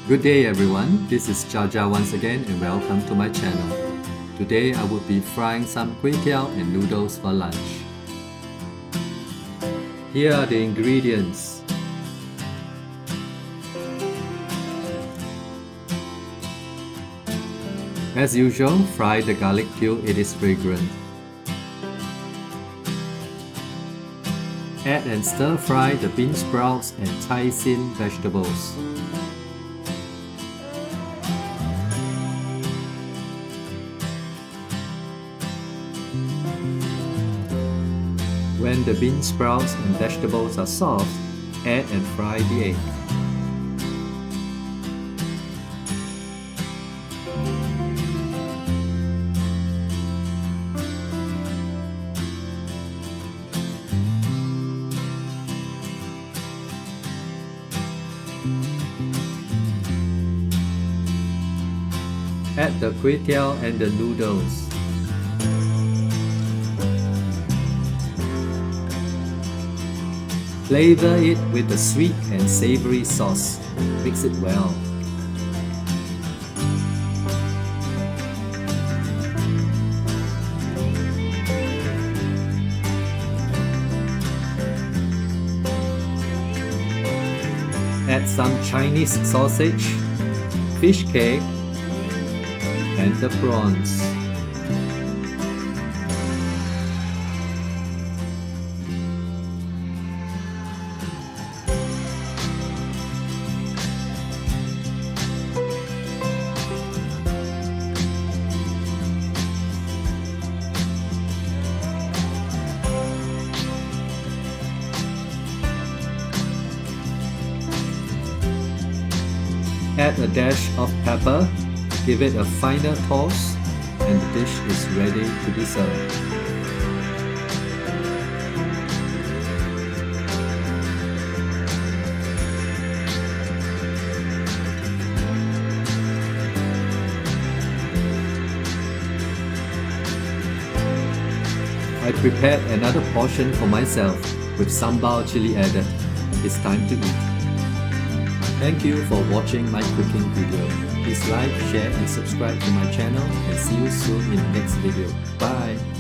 Good day everyone, this is Jarjar once again and welcome to my channel. Today I will be frying some kway teow and noodles for lunch. Here are the ingredients. As usual, fry the garlic till it is fragrant. Add and stir fry the bean sprouts and Thai-sin vegetables. When the bean sprouts and vegetables are soft, add and fry the egg. Add the kway teow and the noodles. Flavor it with the sweet and savory sauce. Mix it well. Add some Chinese sausage, fish cake, and the prawns. Add a dash of pepper, give it a final toss, and the dish is ready to be served. I prepared another portion for myself with sambal chili added. It's time to eat. Thank you for watching my cooking video. Please like, share and subscribe to my channel and see you soon in the next video. Bye!